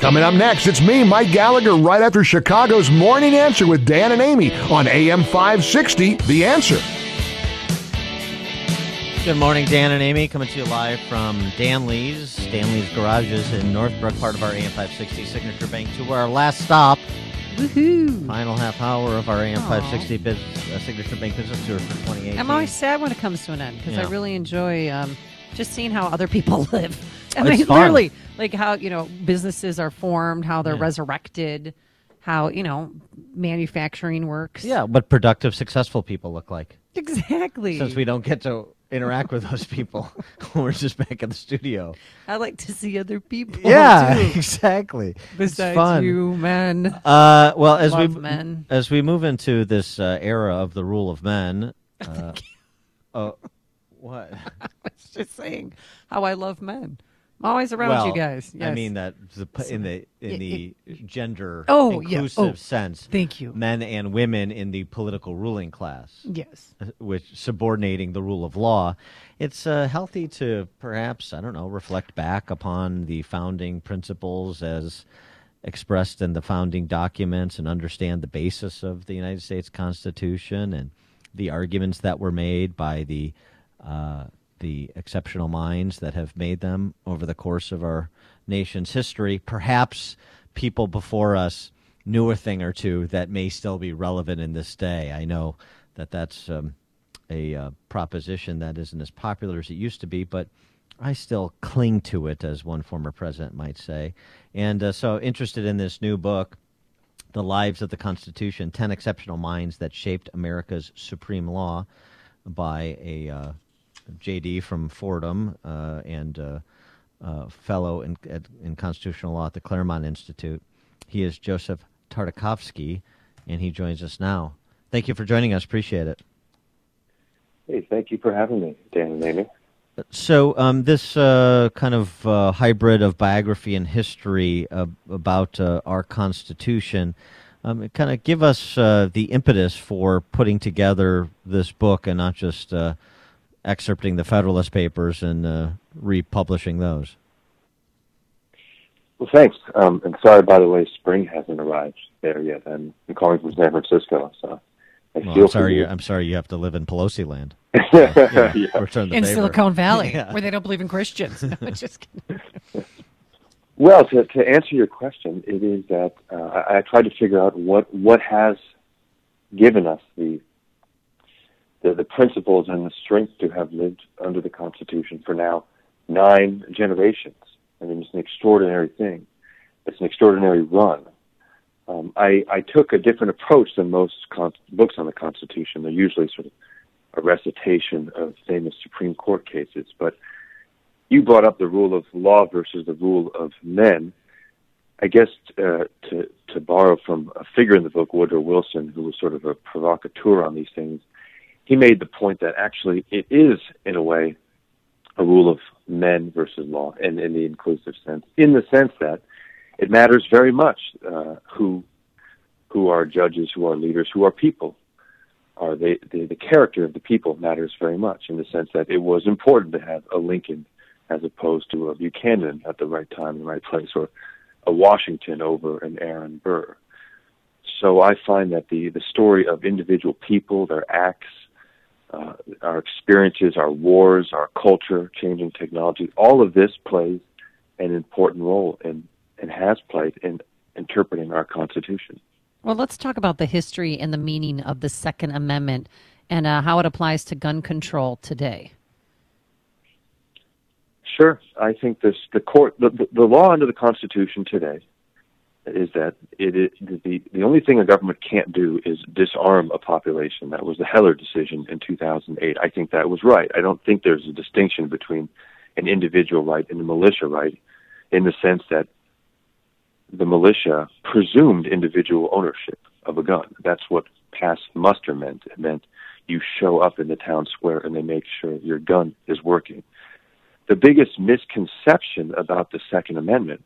Coming up next, it's me, Mike Gallagher, right after Chicago's Morning Answer with Dan and Amy on AM 560, The Answer. Good morning, Dan and Amy, coming to you live from Danley's Garages in Northbrook, part of our AM 560 Signature Bank to our last stop. Woohoo! Final half hour of our AM 560 Signature Bank Business Tour for 2018. I'm always sad when it comes to an end because Yeah. I really enjoy just seeing how other people live. I It's mean, fun. literally, like how, businesses are formed, how they're resurrected, how, manufacturing works. Yeah, what productive, successful people look like. Exactly. Since we don't get to interact with those people when we're just back in the studio. I like to see other people, Yeah, too. exactly. Besides it's fun. you, men. Well, as men. as we move into this era of the rule of men, what? I was just saying how I love men. I'm always around you guys. Yes. I mean that in the gender inclusive sense. Thank you. Men and women in the political ruling class. Yes. Which subordinating the rule of law. It's healthy to perhaps, I don't know, reflect back upon the founding principles as expressed in the founding documents and understand the basis of the United States Constitution and the arguments that were made by the exceptional minds that have made them over the course of our nation's history. Perhaps people before us knew a thing or two that may still be relevant in this day. I know that that's a proposition that isn't as popular as it used to be, but I still cling to it, as one former president might say. And so interested in this new book, The Lives of the Constitution, 10 Exceptional Minds That Shaped America's Supreme Law, by a J.D. from Fordham and fellow in constitutional law at the Claremont Institute. He is Joseph Tartakovsky, and he joins us now. Thank you for joining us. Appreciate it. Hey, thank you for having me, Dan and Amy. So this kind of hybrid of biography and history about our Constitution, kind of give us the impetus for putting together this book and not just excerpting the Federalist Papers and republishing those. Well, thanks. And sorry, by the way, spring hasn't arrived there yet. I'm calling from San Francisco, so I feel I'm sorry you have to live in Pelosi land. Yeah. Return the In favor. Silicon Valley, Yeah. where they don't believe in Christians. No, just kidding. Well, to answer your question, it is that I tried to figure out what has given us the principles and the strength to have lived under the Constitution for now 9 generations. I mean, it's an extraordinary thing. It's an extraordinary run. I took a different approach than most books on the Constitution. They're usually sort of a recitation of famous Supreme Court cases. But you brought up the rule of law versus the rule of men. I guess to borrow from a figure in the book, Woodrow Wilson, who was sort of a provocateur on these things, he made the point that actually it is, in a way, a rule of men versus law, and in the inclusive sense, in the sense that it matters very much who are judges, who are leaders, who are people. The character of the people matters very much, in the sense that it was important to have a Lincoln as opposed to a Buchanan at the right time in the right place, or a Washington over an Aaron Burr. So I find that the story of individual people, their acts, our experiences, our wars, our culture, changing technology, all of this plays an important role and has played in interpreting our Constitution. Well, let's talk about the history and the meaning of the Second Amendment and how it applies to gun control today. Sure. I think the law under the Constitution today is that the only thing a government can't do is disarm a population. That was the Heller decision in 2008. I think that was right. I don't think there's a distinction between an individual right and a militia right, in the sense that the militia presumed individual ownership of a gun. That's what pass muster meant. It meant you show up in the town square and they make sure your gun is working. The biggest misconception about the Second Amendment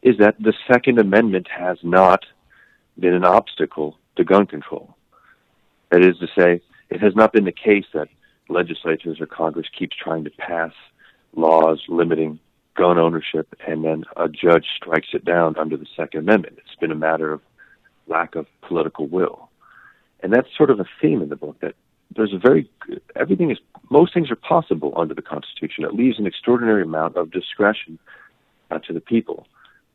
is that the Second Amendment has not been an obstacle to gun control. That is to say, it has not been the case that legislatures or Congress keeps trying to pass laws limiting gun ownership, and then a judge strikes it down under the Second Amendment. It's been a matter of lack of political will. And that's sort of a theme in the book, that most things are possible under the Constitution. It leaves an extraordinary amount of discretion to the people.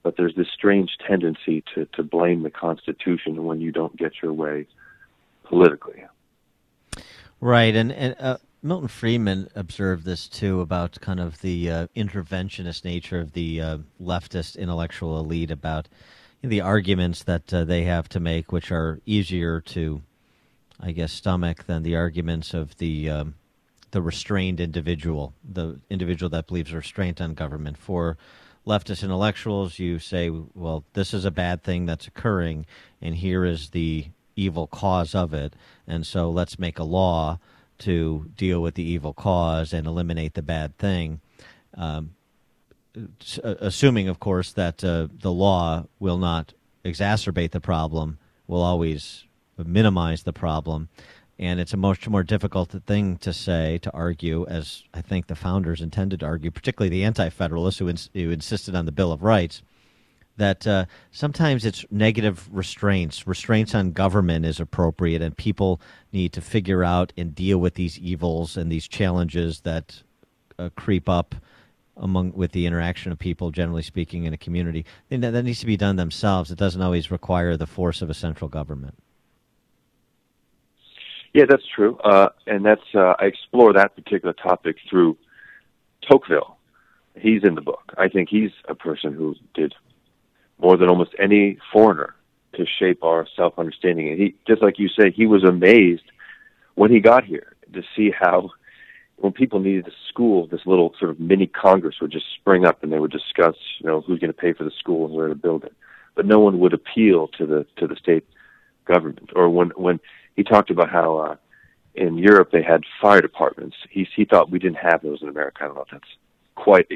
But there's this strange tendency to blame the Constitution when you don't get your way politically. Right, and Milton Friedman observed this too about kind of the interventionist nature of the leftist intellectual elite, about the arguments that they have to make, which are easier to, I guess, stomach than the arguments of the restrained individual, the individual that believes restraint on government. For leftist intellectuals, you say, well, this is a bad thing that's occurring, and here is the evil cause of it, and so let's make a law to deal with the evil cause and eliminate the bad thing, assuming, of course, that the law will not exacerbate the problem, will always minimize the problem. And it's a much more difficult thing to say, to argue, as I think the founders intended to argue, particularly the anti-federalists who insisted on the Bill of Rights, that sometimes it's negative restraints on government is appropriate, and people need to figure out and deal with these evils and these challenges that creep up with the interaction of people, generally speaking, in a community. That needs to be done themselves. It doesn't always require the force of a central government. Yeah, that's true. And I explore that particular topic through Tocqueville. He's in the book. I think he's a person who did more than almost any foreigner to shape our self-understanding. And he, just like you say, he was amazed when he got here to see how, when people needed a school, this little sort of mini Congress would just spring up, and they would discuss, who's going to pay for the school and where to build it. But no one would appeal to the state government. Or when he talked about how in Europe they had fire departments, he thought we didn't have those in America. I don't know if that's quite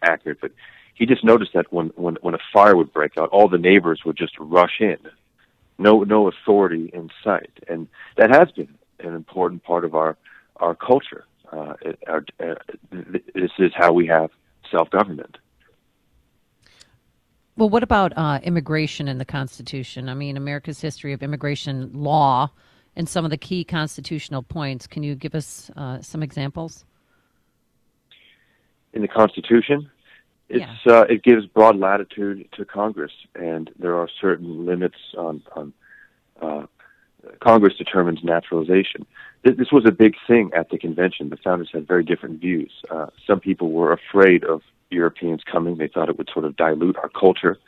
accurate, but he just noticed that when a fire would break out, all the neighbors would just rush in, no authority in sight, and that has been an important part of our culture. This is how we have self-government. Well, what about immigration in the Constitution? I mean, America's history of immigration law and some of the key constitutional points. Can you give us some examples? In the Constitution? It gives broad latitude to Congress, and there are certain limits on Congress determines naturalization. This was a big thing at the convention. The founders had very different views. Some people were afraid of Europeans coming. They thought it would sort of dilute our culture.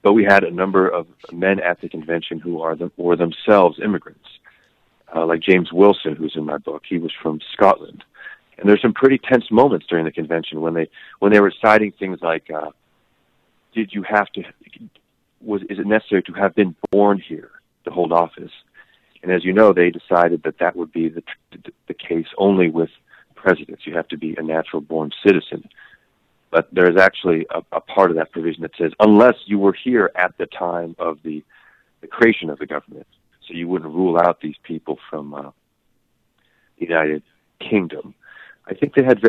But we had a number of men at the convention who were themselves immigrants, like James Wilson, who's in my book. He was from Scotland. And there's some pretty tense moments during the convention when they were citing things like, is it necessary to have been born here to hold office? And as you know, they decided that would be the case only with presidents. You have to be a natural-born citizen. But there's actually a part of that provision that says, unless you were here at the time of the creation of the government, so you wouldn't rule out these people from the United Kingdom. I think they had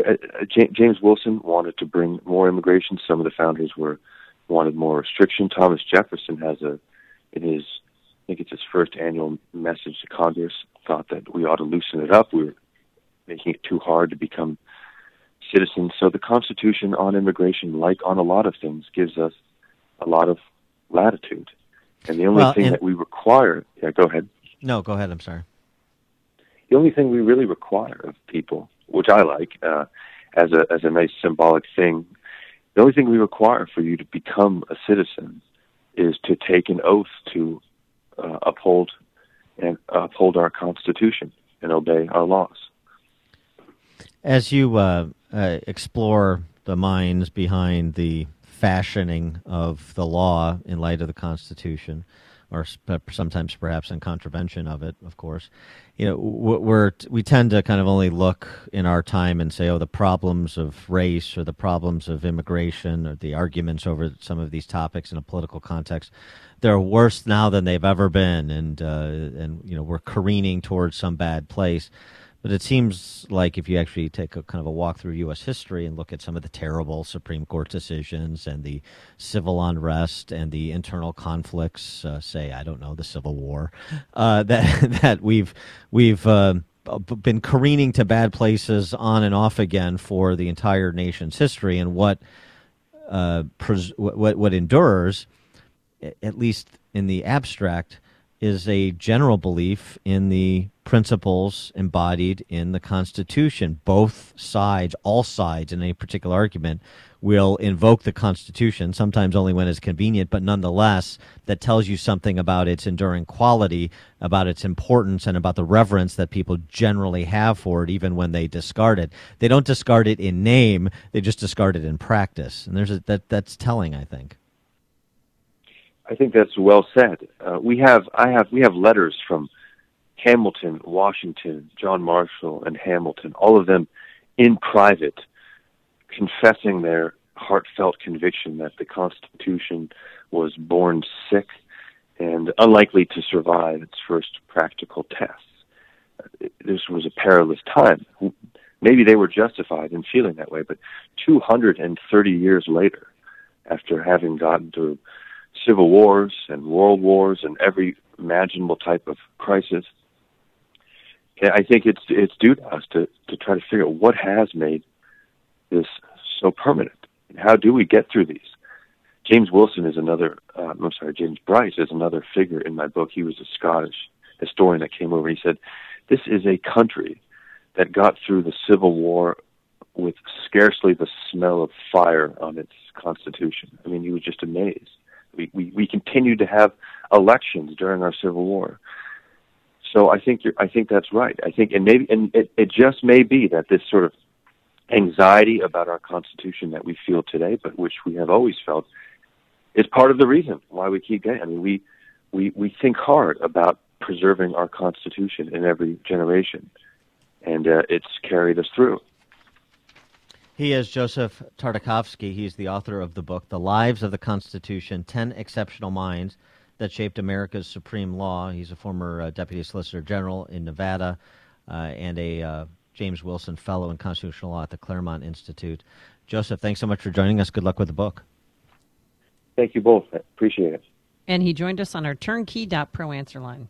James Wilson wanted to bring more immigration. Some of the founders wanted more restriction. Thomas Jefferson has I think it's his first annual message to Congress, thought that we ought to loosen it up. We were making it too hard to become citizens. So the Constitution on immigration, like on a lot of things, gives us a lot of latitude. And the only thing that we require... Yeah, go ahead. No, go ahead. I'm sorry. The only thing we really require of people, which I like as a nice symbolic thing, the only thing we require for you to become a citizen is to take an oath to uphold our Constitution and obey our laws. As you explore the minds behind the fashioning of the law in light of the Constitution, or sometimes perhaps in contravention of it, of course, we tend to kind of only look in our time and say, the problems of race or the problems of immigration or the arguments over some of these topics in a political context, they're worse now than they've ever been, and we're careening towards some bad place. But it seems like if you actually take a kind of a walk through U.S. history and look at some of the terrible Supreme Court decisions and the civil unrest and the internal conflicts, say, I don't know, the Civil War, that we've been careening to bad places on and off again for the entire nation's history, and what endures, at least in the abstract, is a general belief in the principles embodied in the Constitution. Both sides, all sides in any particular argument, will invoke the Constitution, sometimes only when it's convenient, but nonetheless, that tells you something about its enduring quality, about its importance, and about the reverence that people generally have for it, even when they discard it. They don't discard it in name, they just discard it in practice. And that's telling, I think. I think that's well said. We have letters from Hamilton, Washington, John Marshall, and Hamilton, all of them in private, confessing their heartfelt conviction that the Constitution was born sick and unlikely to survive its first practical tests. This was a perilous time. Maybe they were justified in feeling that way, but 230 years later, after having gotten through civil wars and world wars and every imaginable type of crisis, I think it's due to us to try to figure out what has made this so permanent. How do we get through these? James Bryce is another figure in my book. He was a Scottish historian that came over. He said, this is a country that got through the Civil War with scarcely the smell of fire on its constitution. I mean, he was just amazed. We continued to have elections during our Civil War. So I think that's right. I think, and it just may be that this sort of anxiety about our Constitution that we feel today, but which we have always felt, is part of the reason why we keep getting. I mean, we think hard about preserving our Constitution in every generation, and it's carried us through. He is Joseph Tartakovsky. He's the author of the book, The Lives of the Constitution, 10 Exceptional Minds That Shaped America's Supreme Law. He's a former Deputy Solicitor General in Nevada and a James Wilson Fellow in Constitutional Law at the Claremont Institute. Joseph, thanks so much for joining us. Good luck with the book. Thank you both. I appreciate it. And he joined us on our turnkey.pro answer line.